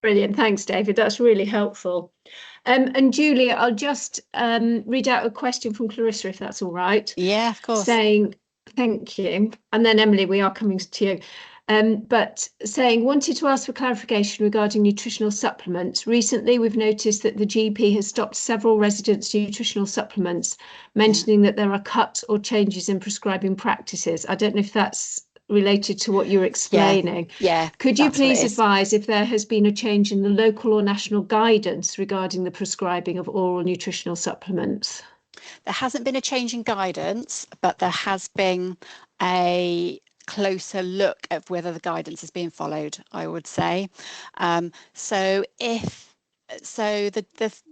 Brilliant. Thanks, David. That's really helpful. And Julie, I'll just read out a question from Clarissa, if that's all right. Yeah, of course. Saying, thank you. And then Emily, we are coming to you. But saying, wanted to ask for clarification regarding nutritional supplements. Recently, we've noticed that the GP has stopped several residents' nutritional supplements, mentioning that there are cuts or changes in prescribing practices. I don't know if that's related to what you're explaining. Yeah, Could you that's what it please is. advise if there has been a change in the local or national guidance regarding the prescribing of oral nutritional supplements? There hasn't been a change in guidance, but there has been a closer look at whether the guidance is being followed, I would say. So the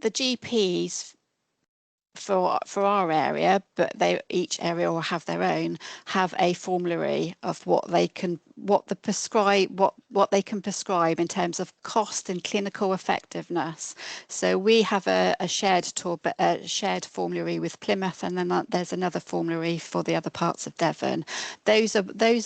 GPs for our area, but each area will have their own, have a formulary of what they can prescribe in terms of cost and clinical effectiveness. So we have a shared formulary with Plymouth, and then there's another formulary for the other parts of Devon. Those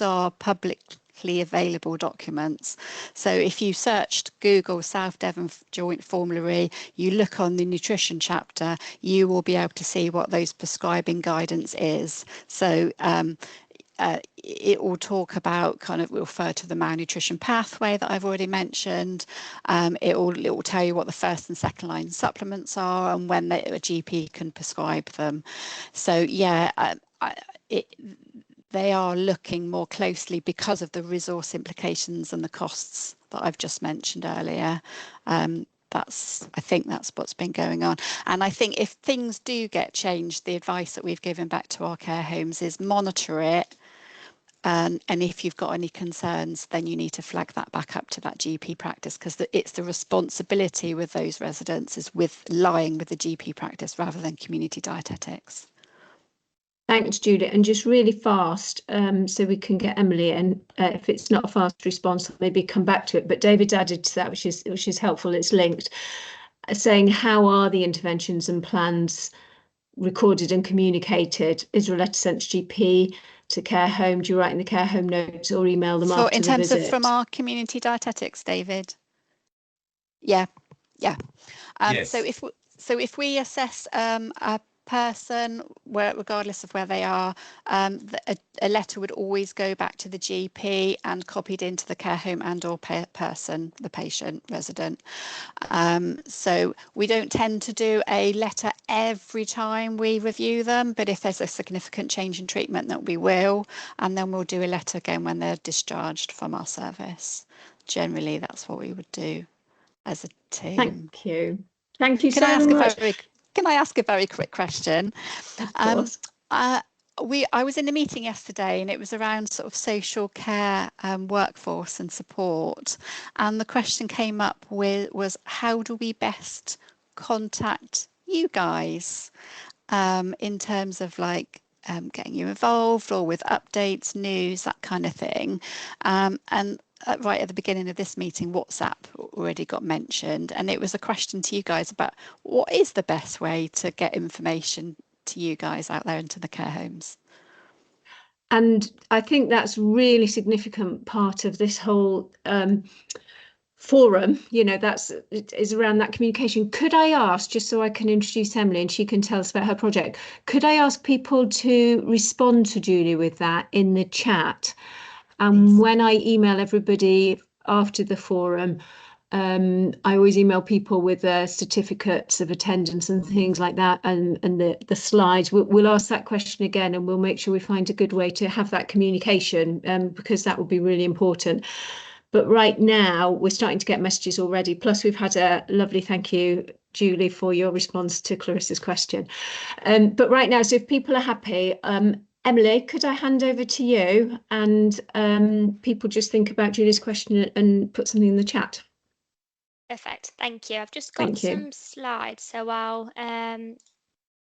are public available documents. So if you searched Google South Devon Joint Formulary, you look on the nutrition chapter, you will be able to see what those prescribing guidance is. So it will talk about we'll refer to the malnutrition pathway that I've already mentioned. It will tell you what the first and second line supplements are and when a GP can prescribe them. So yeah, they are looking more closely because of the resource implications and the costs that I've just mentioned earlier. I think that's what's been going on. And I think if things do get changed, the advice that we've given back to our care homes is monitor it. And if you've got any concerns, then you need to flag that back up to that GP practice, because it's the responsibility with those residents is lying with the GP practice rather than community dietetics. Thanks, Julie. And just really fast, so we can get Emily in. If it's not a fast response, I'll maybe come back to it. But David's added to that, which is helpful. It's linked, saying how are the interventions and plans recorded and communicated? Is there a letter sent to GP, to care home? Do you write in the care home notes or email them after the visit? In terms of from our community dietetics, David? Yeah. Yes. So if we assess a person, regardless of where they are, a letter would always go back to the GP and copied into the care home and or person, the patient, resident. So we don't tend to do a letter every time we review them, but if there's a significant change in treatment, that we will, and then we'll do a letter again when they're discharged from our service. Generally, that's what we would do as a team. Thank you. Thank you so much. Can I ask a very quick question? Of course. I was in a meeting yesterday, and it was around sort of social care workforce and support, and the question came up was how do we best contact you guys in terms of getting you involved or with updates, news, that kind of thing. And right at the beginning of this meeting, WhatsApp already got mentioned, and it was a question to you guys about what is the best way to get information to you guys out there into the care homes. And I think that's really significant part of this whole forum, is around that communication. Could I ask, just so I can introduce Emily and she can tell us about her project, could I ask people to respond to Julie with that in the chat? And when I email everybody after the forum, I always email people with certificates of attendance and things like that, and the slides. We'll ask that question again, and we'll make sure we find a good way to have that communication, because that would be really important. But right now, we're starting to get messages already. Plus, we've had a lovely thank you, Julie, for your response to Clarissa's question. But right now, so if people are happy, Emily, could I hand over to you, and people just think about Julie's question and put something in the chat? Perfect. Thank you. I've just got some slides, so I'll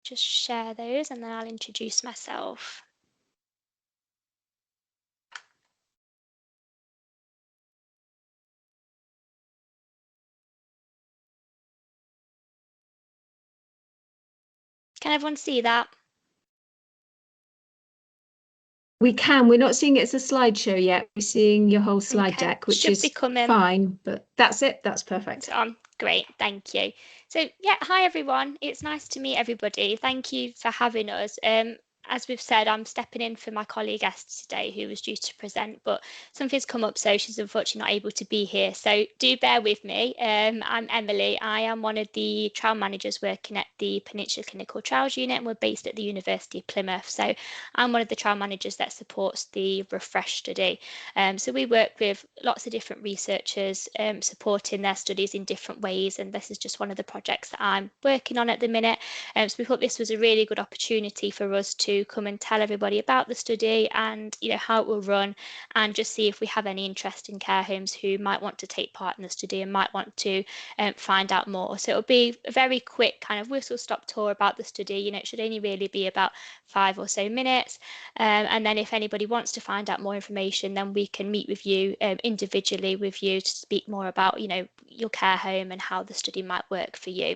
just share those and then I'll introduce myself. Can everyone see that? We can. We're not seeing it as a slideshow yet. We're seeing your whole slide Okay, deck, which should is be coming. fine, but that's it. That's perfect. It's on. Great, thank you. So yeah, hi everyone. It's nice to meet everybody. Thank you for having us. As we've said, I'm stepping in for my colleague Esther today, who was due to present, but something's come up, so she's unfortunately not able to be here. So do bear with me. I'm Emily. I am one of the trial managers working at the Peninsula Clinical Trials Unit, and we're based at the University of Plymouth. So I'm one of the trial managers that supports the Refresh study. So we work with lots of different researchers supporting their studies in different ways, and this is just one of the projects that I'm working on at the minute. So we thought this was a really good opportunity for us to come and tell everybody about the study and how it will run, and just see if we have any interest in care homes who might want to take part in the study and might want to find out more. So it'll be a very quick kind of whistle-stop tour about the study. It should only really be about 5 or so minutes, and then if anybody wants to find out more information, then we can meet with you individually with you to speak more about your care home and how the study might work for you.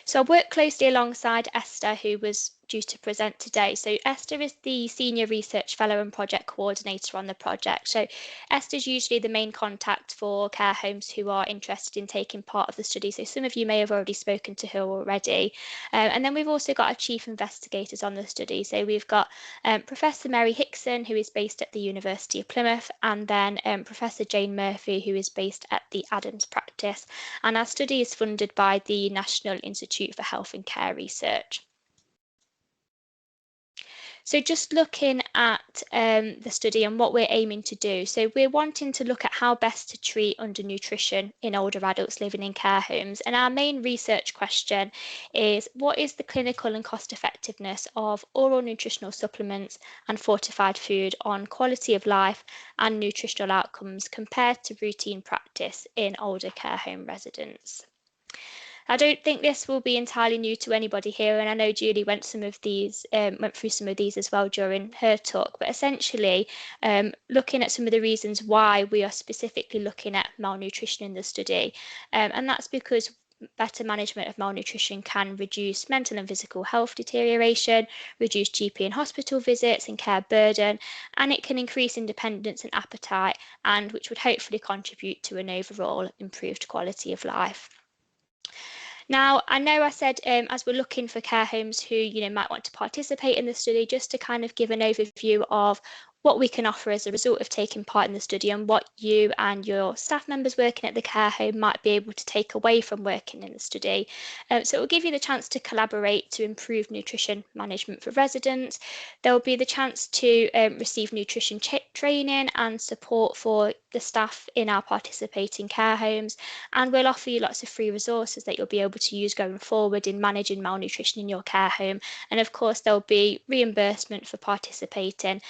So I work closely alongside Esther, who was due to present today. So Esther is the Senior Research Fellow and Project Coordinator on the project. So Esther's usually the main contact for care homes who are interested in taking part of the study. So some of you may have already spoken to her already. And then we've also got our Chief Investigators on the study. So we've got Professor Mary Hickson, who is based at the University of Plymouth, and then Professor Jane Murphy, who is based at the Adams Practice. And our study is funded by the National Institute for Health and Care Research. So just looking at the study and what we're aiming to do. So we're wanting to look at how best to treat undernutrition in older adults living in care homes. And our main research question is, what is the clinical and cost effectiveness of oral nutritional supplements and fortified food on quality of life and nutritional outcomes compared to routine practice in older care home residents? I don't think this will be entirely new to anybody here, and I know Julie went through some of these as well during her talk. But essentially, looking at some of the reasons why we are specifically looking at malnutrition in the study, and that's because better management of malnutrition can reduce mental and physical health deterioration, reduce GP and hospital visits and care burden, and it can increase independence and appetite, and which would hopefully contribute to an overall improved quality of life. Now, I know I said as we're looking for care homes who might want to participate in the study, just to kind of give an overview of what we can offer as a result of taking part in the study and what you and your staff members working at the care home might be able to take away from working in the study. So it will give you the chance to collaborate to improve nutrition management for residents. There will be the chance to receive nutrition training and support for the staff in our participating care homes, and we'll offer you lots of free resources that you'll be able to use going forward in managing malnutrition in your care home. And of course, there'll be reimbursement for participating.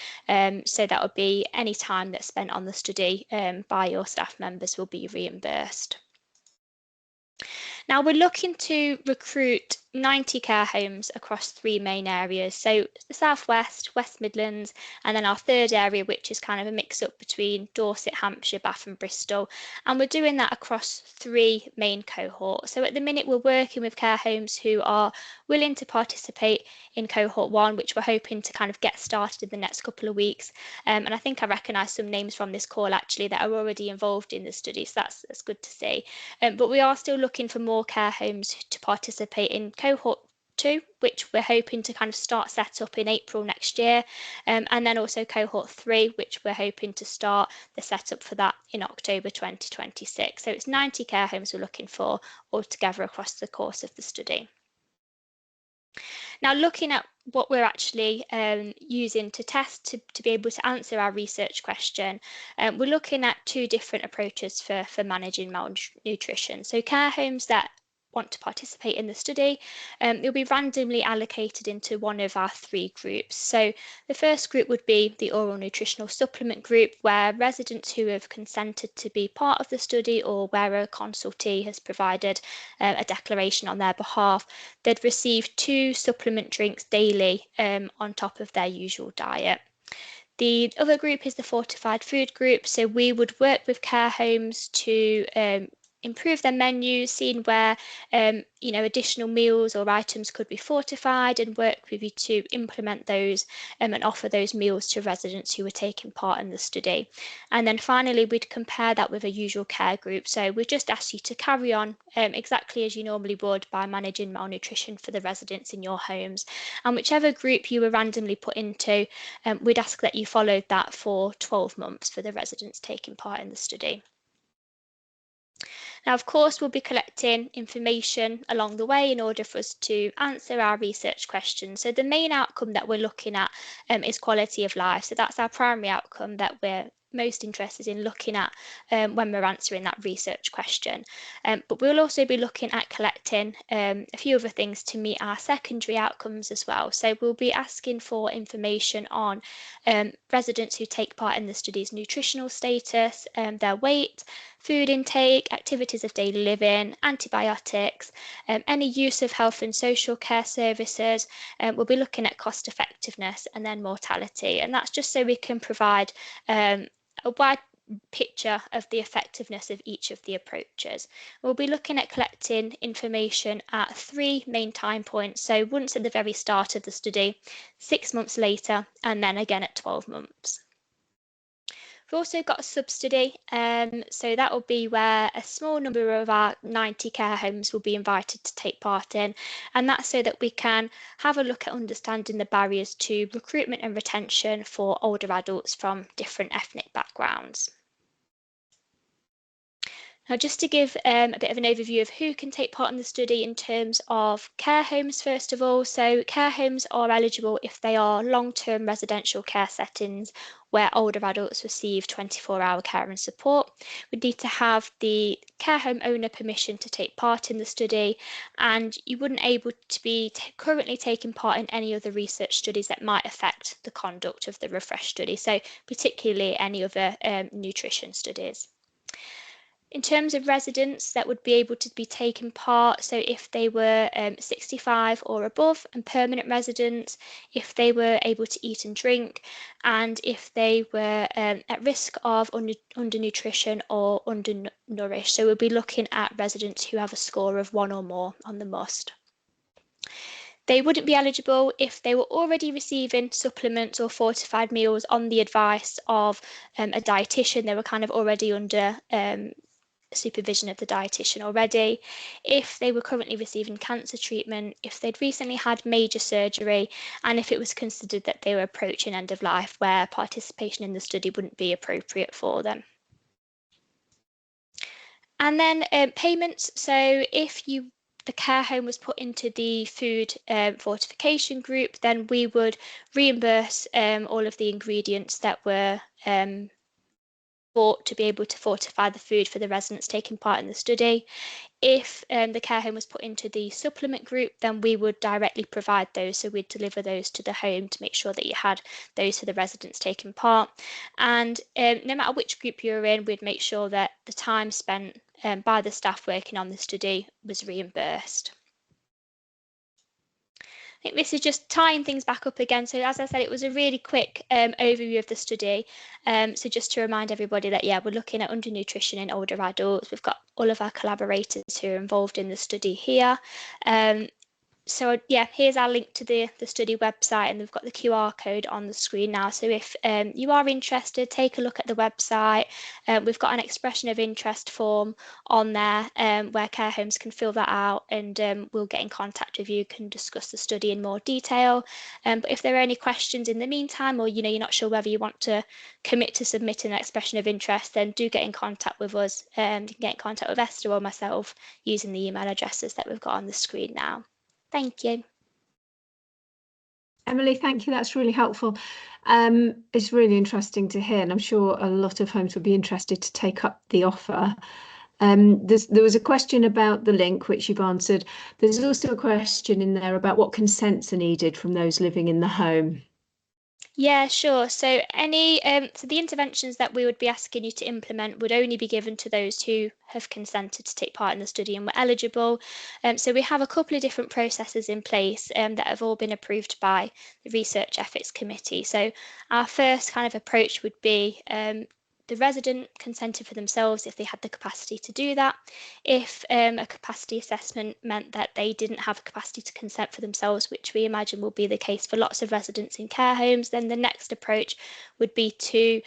So that would be any time that's spent on the study by your staff members will be reimbursed. Now we're looking to recruit 90 care homes across 3 main areas. So the South West, West Midlands, and then our third area, which is kind of a mix up between Dorset, Hampshire, Bath and Bristol. And we're doing that across 3 main cohorts. So at the minute we're working with care homes who are willing to participate in cohort 1, which we're hoping to kind of get started in the next couple of weeks. And I think I recognise some names from this call actually that are already involved in the study, so that's good to see. But we are still looking for more care homes to participate in cohort 2, which we're hoping to kind of start set up in April next year, and then also cohort 3, which we're hoping to start the setup for that in October 2026. So it's 90 care homes we're looking for altogether across the course of the study. Now, looking at what we're actually using to test to be able to answer our research question, we're looking at 2 different approaches for managing malnutrition. So care homes that want to participate in the study, they'll be randomly allocated into one of our 3 groups. So the first group would be the oral nutritional supplement group, where residents who have consented to be part of the study or where a consultee has provided a declaration on their behalf, they'd receive 2 supplement drinks daily on top of their usual diet. The other group is the fortified food group. So we would work with care homes to improve their menus, seeing where additional meals or items could be fortified, and work with you to implement those and offer those meals to residents who were taking part in the study. And then finally, we'd compare that with a usual care group. So we just ask you to carry on exactly as you normally would by managing malnutrition for the residents in your homes. And whichever group you were randomly put into, we'd ask that you followed that for 12 months for the residents taking part in the study. Now, of course, we'll be collecting information along the way in order for us to answer our research questions. So the main outcome that we're looking at is quality of life. So that's our primary outcome that we're most interested in looking at when we're answering that research question. But we'll also be looking at collecting a few other things to meet our secondary outcomes as well. So we'll be asking for information on residents who take part in the study's nutritional status, their weight, food intake, activities of daily living, antibiotics, any use of health and social care services. We'll be looking at cost effectiveness and then mortality. And that's just so we can provide a wide picture of the effectiveness of each of the approaches. We'll be looking at collecting information at 3 main time points. So once at the very start of the study, 6 months later, and then again at 12 months. We've also got a sub-study, so that will be where a small number of our 90 care homes will be invited to take part in, and that's so that we can have a look at understanding the barriers to recruitment and retention for older adults from different ethnic backgrounds. Now, just to give a bit of an overview of who can take part in the study in terms of care homes, first of all. So care homes are eligible if they are long-term residential care settings where older adults receive 24-hour care and support. We need to have the care home owner permission to take part in the study, and you wouldn't able to be currently taking part in any other research studies that might affect the conduct of the Refresh study, so particularly any other nutrition studies. In terms of residents that would be able to be taking part, so if they were 65 or above and permanent residents, if they were able to eat and drink, and if they were at risk of undernutrition or undernourished. So we'll be looking at residents who have a score of 1 or more on the must. They wouldn't be eligible if they were already receiving supplements or fortified meals on the advice of a dietitian. They were kind of already under supervision of the dietitian already, if they were currently receiving cancer treatment, if they'd recently had major surgery, and if it was considered that they were approaching end of life where participation in the study wouldn't be appropriate for them. And then payments. So if the care home was put into the food fortification group, then we would reimburse all of the ingredients that were bought to be able to fortify the food for the residents taking part in the study. If the care home was put into the supplement group, then we would directly provide those. So we'd deliver those to the home to make sure that you had those for the residents taking part. And no matter which group you're in, we'd make sure that the time spent by the staff working on the study was reimbursed. I think this is just tying things back up again. So as I said, it was a really quick overview of the study. So just to remind everybody that, yeah, we're looking at undernutrition in older adults. We've got all of our collaborators who are involved in the study here. So yeah, here's our link to the study website, and we've got the QR code on the screen now. So if you are interested, take a look at the website. We've got an expression of interest form on there where care homes can fill that out, and we'll get in contact with you, can discuss the study in more detail. But if there are any questions in the meantime, or you're not sure whether you want to commit to submitting an expression of interest, then do get in contact with us. You can get in contact with Esther or myself using the email addresses that we've got on the screen now. Thank you. Emily, thank you. That's really helpful. It's really interesting to hear, and I'm sure a lot of homes would be interested to take up the offer. There was a question about the link, which you've answered. There's also a question in there about what consents are needed from those living in the home. Yeah, sure. So so the interventions that we would be asking you to implement would only be given to those who have consented to take part in the study and were eligible. So we have a couple of different processes in place that have all been approved by the Research Ethics Committee. So our first kind of approach would be the resident consented for themselves if they had the capacity to do that. If a capacity assessment meant that they didn't have a capacity to consent for themselves, which we imagine will be the case for lots of residents in care homes, then the next approach would be to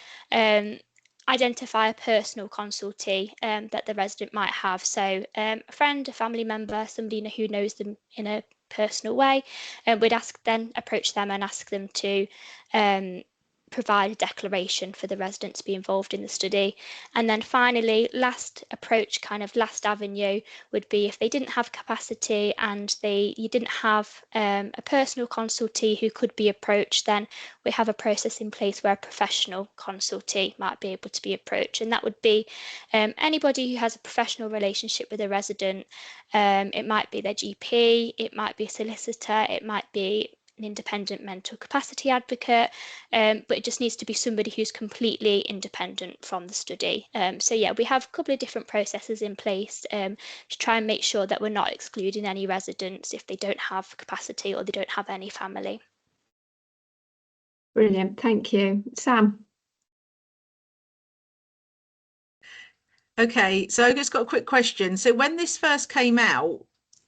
identify a personal consultee that the resident might have. So a friend, a family member, somebody who knows them in a personal way, and we'd approach them and ask them to provide a declaration for the resident to be involved in the study. And then finally, last approach, kind of last avenue, would be if they didn't have capacity and you didn't have a personal consultee who could be approached, then we have a process in place where a professional consultee might be able to be approached, and that would be anybody who has a professional relationship with a resident. It might be their GP, it might be a solicitor, it might be an independent mental capacity advocate, but it just needs to be somebody who's completely independent from the study. So yeah, we have a couple of different processes in place to try and make sure that we're not excluding any residents if they don't have capacity or they don't have any family. Brilliant, thank you. Sam? Okay, so I've just got a quick question. So when this first came out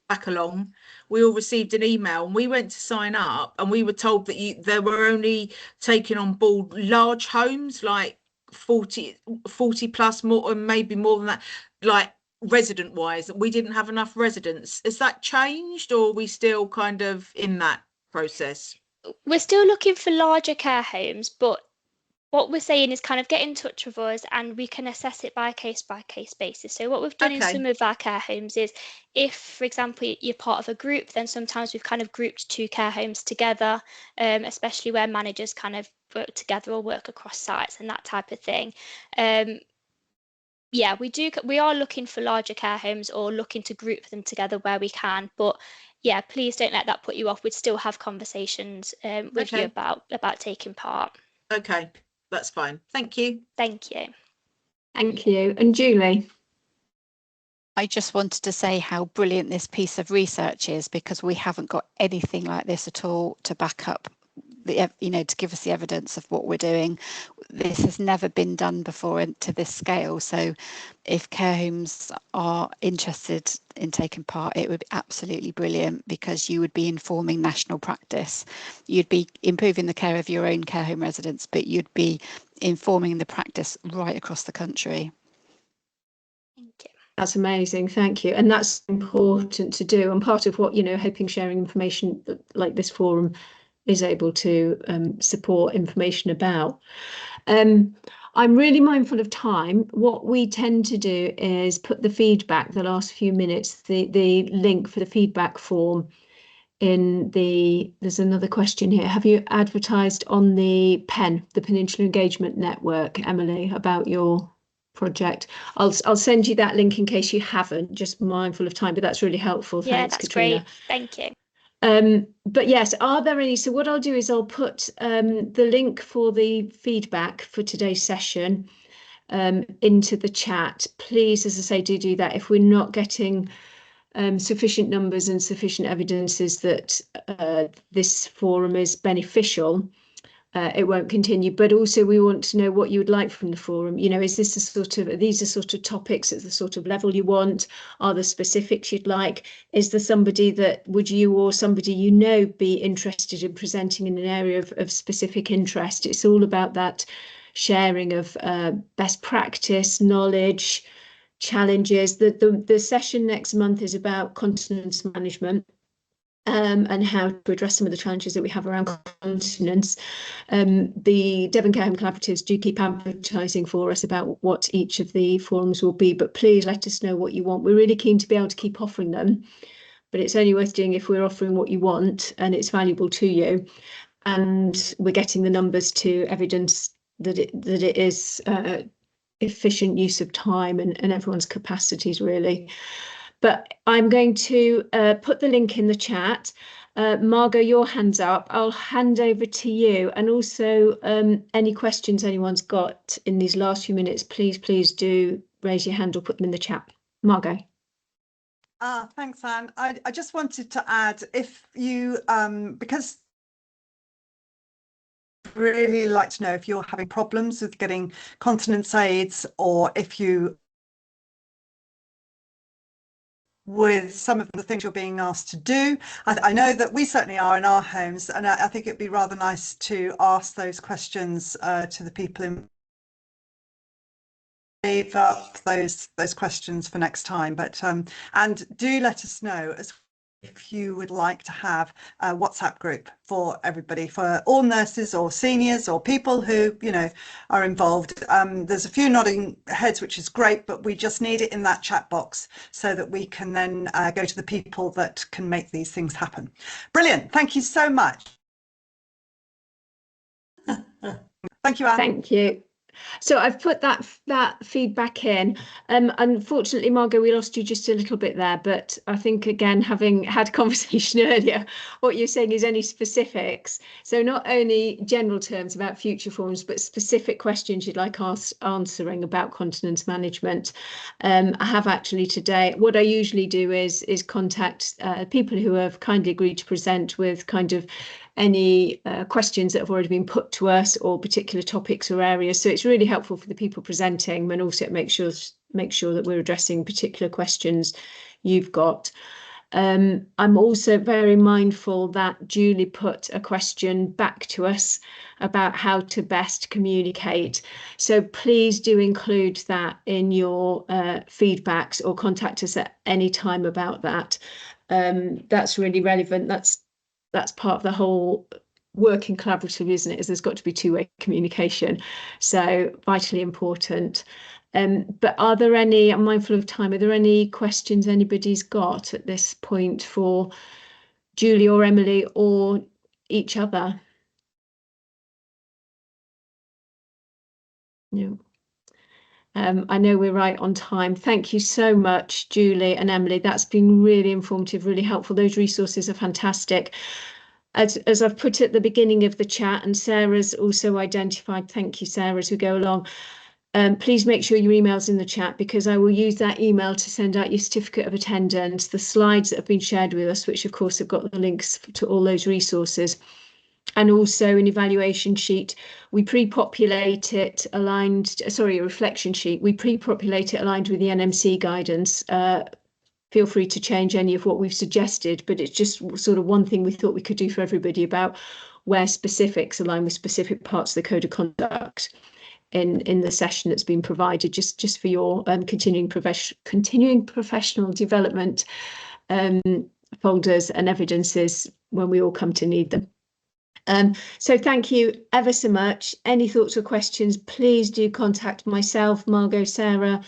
back along, we all received an email and we went to sign up and we were told that they were only taking on board large homes, like 40 plus, more, or maybe more than that, like resident wise, that we didn't have enough residents. Has that changed, or are we still kind of in that process? We're still looking for larger care homes, but what we're saying is kind of get in touch with us and we can assess it by case basis. So what we've done in some of our care homes is, if, for example, you're part of a group, then sometimes we've kind of grouped 2 care homes together, especially where managers kind of work together or work across sites and that type of thing. Yeah, we are looking for larger care homes or looking to group them together where we can, but yeah, please don't let that put you off. We'd still have conversations with you about taking part. Okay, that's fine. Thank you. Thank you. Thank you. And Julie? I just wanted to say how brilliant this piece of research is, because we haven't got anything like this at all to back up to give us the evidence of what we're doing. This has never been done before to this scale. So if care homes are interested in taking part, it would be absolutely brilliant, because you would be informing national practice. You'd be improving the care of your own care home residents, but you'd be informing the practice right across the country. Thank you. That's amazing, thank you. And that's important to do, and part of what, hoping sharing information like this forum is able to support information about. I'm really mindful of time. What we tend to do is put the feedback, the last few minutes, the link for the feedback form in there's another question here. Have you advertised on the PEN, the Peninsula Engagement Network, Emily, about your project? I'll send you that link in case you haven't, just mindful of time, but that's really helpful. Yeah, Thanks, that's Katrina. great. Thank you. But yes, are there any? So what I'll do is I'll put the link for the feedback for today's session into the chat. Please, as I say, do that. If we're not getting sufficient numbers and sufficient evidences that this forum is beneficial, it won't continue. But also we want to know what you would like from the forum. Is this these are sort of topics at the sort of level you want? Are there specifics you'd like? Is there somebody that would you or somebody be interested in presenting in an area of specific interest? It's all about that sharing of best practice, knowledge, challenges. The session next month is about continence management. And how to address some of the challenges that we have around continence. The Devon Care Home Collaboratives do keep advertising for us about what each of the forums will be, but please let us know what you want. We're really keen to be able to keep offering them, but it's only worth doing if we're offering what you want and it's valuable to you, and we're getting the numbers to evidence that it is efficient use of time and everyone's capacities, really. But I'm going to put the link in the chat. Margot, your hand's up. I'll hand over to you. And also any questions anyone's got in these last few minutes, please do raise your hand or put them in the chat. Margot. Thanks, Anne. I just wanted to add, if you, because really like to know if you're having problems with getting continence aids, or if you, with some of the things you're being asked to do. I know that we certainly are in our homes, and I think it'd be rather nice to ask those questions to the people in. Save up those questions for next time, but and do let us know as if you would like to have a WhatsApp group for everybody, for all nurses or seniors or people who, you know, are involved. There's a few nodding heads, which is great, but we just need it in that chat box so that we can then go to the people that can make these things happen. Brilliant. Thank you so much. Thank you, Anne. Thank you. So I've put that feedback in. Unfortunately, Margot, we lost you just a little bit there, but I think, again, having had a conversation earlier, what you're saying is any specifics. So not only general terms about future forms, but specific questions you'd like answering about continence management. I have actually today, what I usually do is contact people who have kindly agreed to present with kind of any questions that have already been put to us, or particular topics or areas. So it's really helpful for the people presenting, and also make sure that we're addressing particular questions you've got. I'm also very mindful that Julie put a question back to us about how to best communicate. So please do include that in your feedbacks, or contact us at any time about that. That's really relevant. That's part of the whole working collaborative, isn't it? Is there's got to be two-way communication. So vitally important. But are there any, I'm mindful of time, are there any questions anybody's got at this point for Julie or Emily or each other? No. I know we're right on time. Thank you so much, Julie and Emily. That's been really informative, really helpful. Those resources are fantastic. As I've put at the beginning of the chat, and Sarah's also identified, thank you, Sarah, as we go along, please make sure your email's in the chat, because I will use that email to send out your certificate of attendance, the slides that have been shared with us, which of course have got the links to all those resources, and also an evaluation sheet. We pre-populate it aligned, sorry, a reflection sheet. We pre-populate it aligned with the NMC guidance. Feel free to change any of what we've suggested, but it's just sort of one thing we thought we could do for everybody about where specifics align with specific parts of the code of conduct in the session that's been provided, just for your continuing professional development folders and evidences when we all come to need them. So thank you ever so much. Any thoughts or questions, please do contact myself, Margot, Sarah.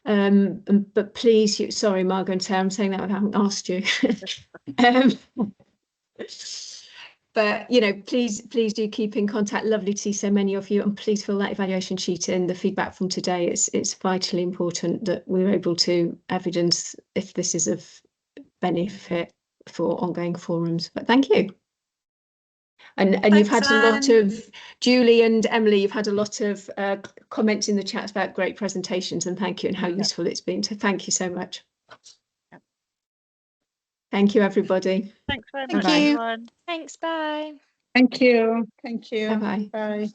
But please, sorry, Margot and Sarah, I'm saying that I haven't asked you. But, you know, please do keep in contact. Lovely to see so many of you, and please fill that evaluation sheet in. The feedback from today, it's vitally important that we're able to evidence if this is of benefit for ongoing forums. But thank you. And you've had a lot of, Julie and Emily, you've had a lot of comments in the chat about great presentations, and thank you, and how useful it's been. So thank you so much. Thank you, everybody. Thanks very Thank much, you. everyone. Thanks, bye. Thank you. Thank you. Bye-bye. Bye.